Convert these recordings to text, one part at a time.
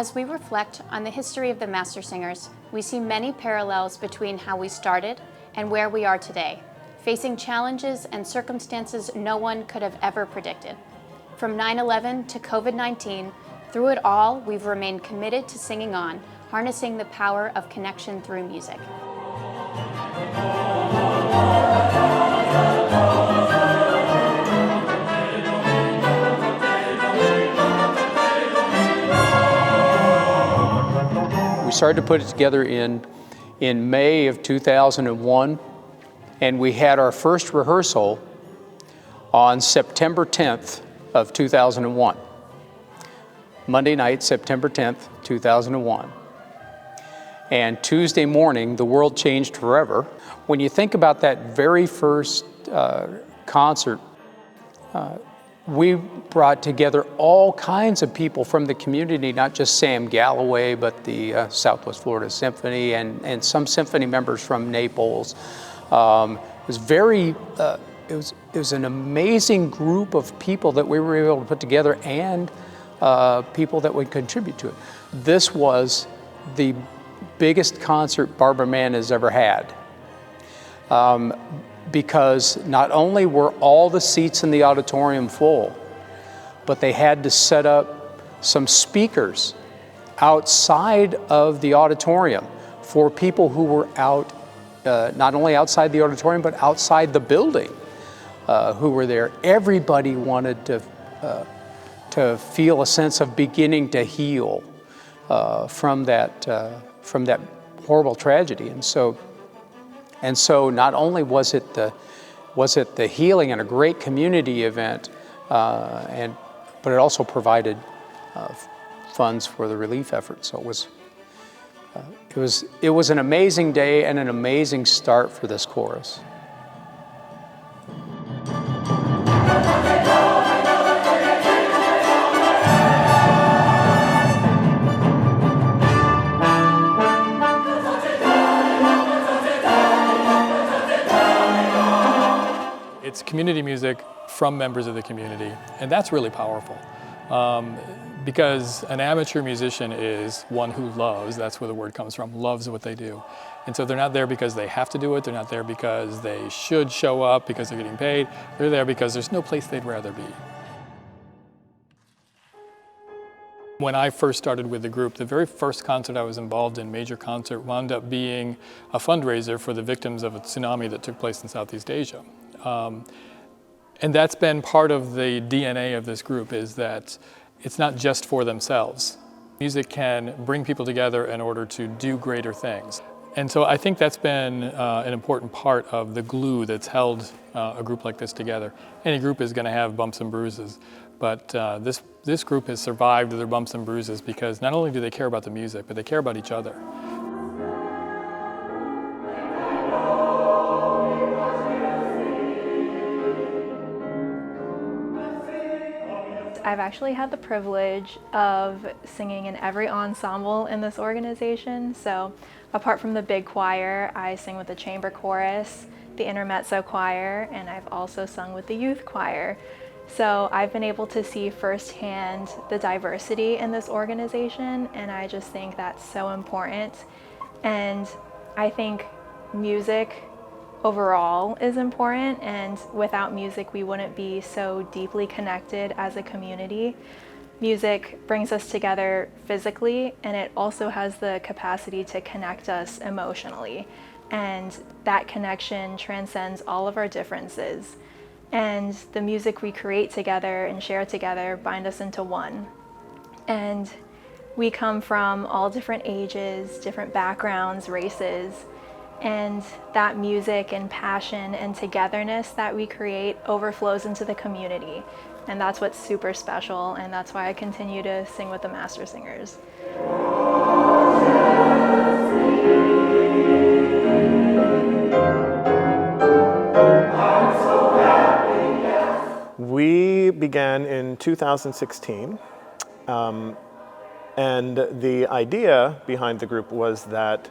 As we reflect on the history of the Mastersingers, we see many parallels between how we started and where we are today, facing challenges and circumstances no one could have ever predicted. From 9/11 to COVID-19, through it all, we've remained committed to singing on, harnessing the power of connection through music. We started to put it together in May of 2001, and we had our first rehearsal on September 10th of 2001. Monday night, September 10th, 2001. And Tuesday morning, the world changed forever. When you think about that very first concert, we brought together all kinds of people from the community, not just Sam Galloway, but the Southwest Florida Symphony and some symphony members from Naples. It was an amazing group of people that we were able to put together, and people that would contribute to it. This was the biggest concert Barbara Mann has ever had. Because not only were all the seats in the auditorium full, but they had to set up some speakers outside of the auditorium for people who were out, not only outside the auditorium, but outside the building, who were there. Everybody wanted to feel a sense of beginning to heal from that horrible tragedy. And so not only was it the healing and a great community event, but it also provided funds for the relief effort. So it was an amazing day and an amazing start for this chorus. It's community music from members of the community, and that's really powerful. Because an amateur musician is one who loves, that's where the word comes from, loves what they do. And so they're not there because they have to do it, they're not there because they should show up because they're getting paid, they're there because there's no place they'd rather be. When I first started with the group, the very first concert I was involved in, major concert, wound up being a fundraiser for the victims of a tsunami that took place in Southeast Asia. And that's been part of the DNA of this group, is that it's not just for themselves. Music can bring people together in order to do greater things. And so I think that's been an important part of the glue that's held a group like this together. Any group is going to have bumps and bruises, but this group has survived their bumps and bruises because not only do they care about the music, but they care about each other. I've actually had the privilege of singing in every ensemble in this organization. So apart from the big choir, I sing with the chamber chorus, the Intermezzo choir, and I've also sung with the youth choir. So I've been able to see firsthand the diversity in this organization, and I just think that's so important. And I think music overall is important, and without music we wouldn't be so deeply connected as a community. Music brings us together physically, and it also has the capacity to connect us emotionally, and that connection transcends all of our differences. And the music we create together and share together bind us into one. And we come from all different ages, different backgrounds, races, and that music and passion and togetherness that we create overflows into the community. And that's what's super special, and that's why I continue to sing with the Mastersingers. We began in 2016, and the idea behind the group was that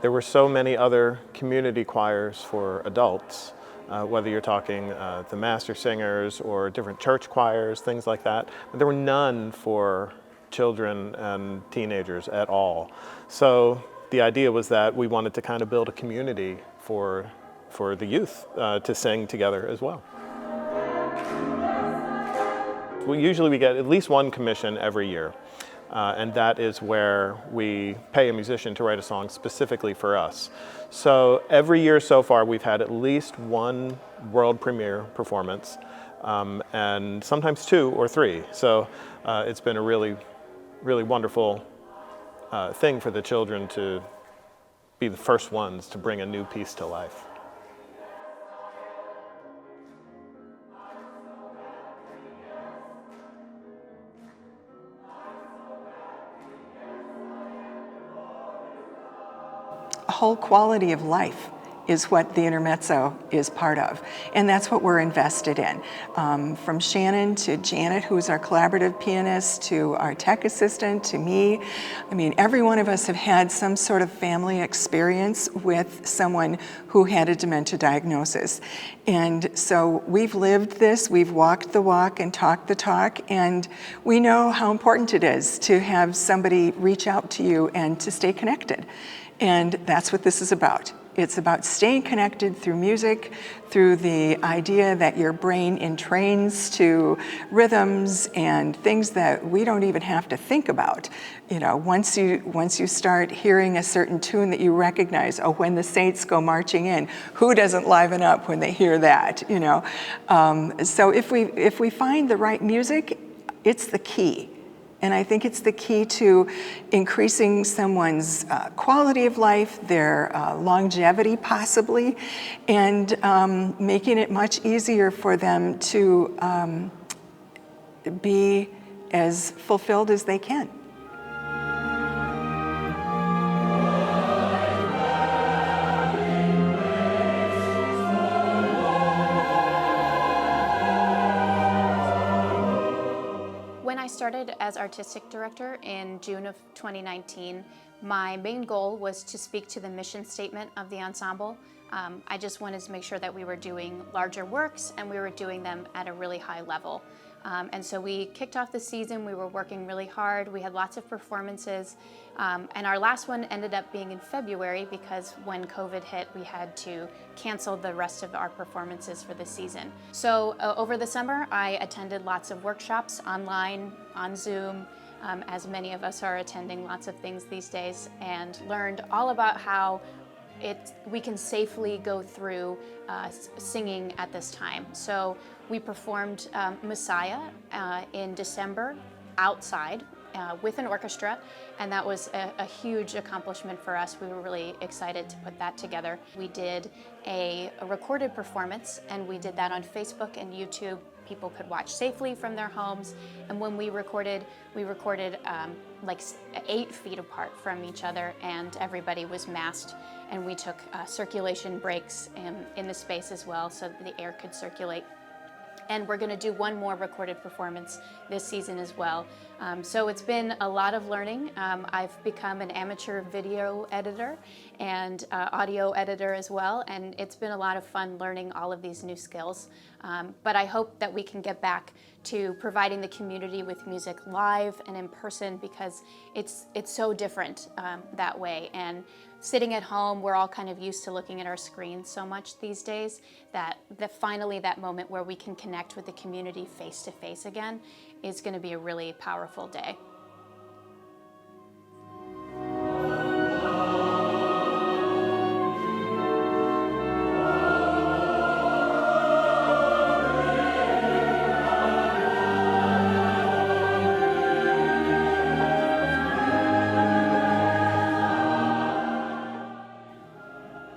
there were so many other community choirs for adults, whether you're talking the Mastersingers or different church choirs, things like that. But there were none for children and teenagers at all. So the idea was that we wanted to kind of build a community for the youth to sing together as well. Usually we get at least one commission every year, and that is where we pay a musician to write a song specifically for us. So every year so far we've had at least one world premiere performance, and sometimes 2 or 3. So it's been a really, really wonderful thing for the children to be the first ones to bring a new piece to life. Whole quality of life is what the Intermezzo is part of. And that's what we're invested in. From Shannon to Janet, who's our collaborative pianist, to our tech assistant, to me. I mean, every one of us have had some sort of family experience with someone who had a dementia diagnosis. And so we've lived this, we've walked the walk and talked the talk, and we know how important it is to have somebody reach out to you and to stay connected. And that's what this is about. It's about staying connected through music, through the idea that your brain entrains to rhythms and things that we don't even have to think about. You know, once you start hearing a certain tune that you recognize, oh, when the saints go marching in, who doesn't liven up when they hear that? You know, so if we find the right music, it's the key. And I think it's the key to increasing someone's quality of life, their longevity possibly, and making it much easier for them to be as fulfilled as they can. When I started as artistic director in June of 2019, my main goal was to speak to the mission statement of the ensemble. I just wanted to make sure that we were doing larger works and we were doing them at a really high level. And so we kicked off the season, we were working really hard, we had lots of performances, and our last one ended up being in February because when COVID hit, we had to cancel the rest of our performances for the season. So over the summer, I attended lots of workshops online, on Zoom, as many of us are attending lots of things these days, and learned all about how we can safely go through singing at this time. So we performed Messiah in December outside with an orchestra, and that was a huge accomplishment for us. We were really excited to put that together. We did a recorded performance, and we did that on Facebook and YouTube. People could watch safely from their homes, and when we recorded like 8 feet apart from each other, and everybody was masked, and we took circulation breaks in the space as well so that the air could circulate. And we're going to do one more recorded performance this season as well. So it's been a lot of learning. I've become an amateur video editor and audio editor as well, and it's been a lot of fun learning all of these new skills. But I hope that we can get back to providing the community with music live and in person, because it's so different that way. And sitting at home, we're all kind of used to looking at our screens so much these days that finally that moment where we can connect with the community face to face again is going to be a really powerful day.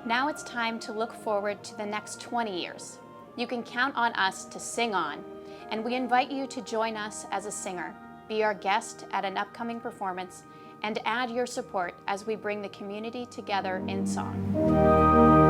Now it's time to look forward to the next 20 years. You can count on us to sing on, and we invite you to join us as a singer, be our guest at an upcoming performance, and add your support as we bring the community together in song.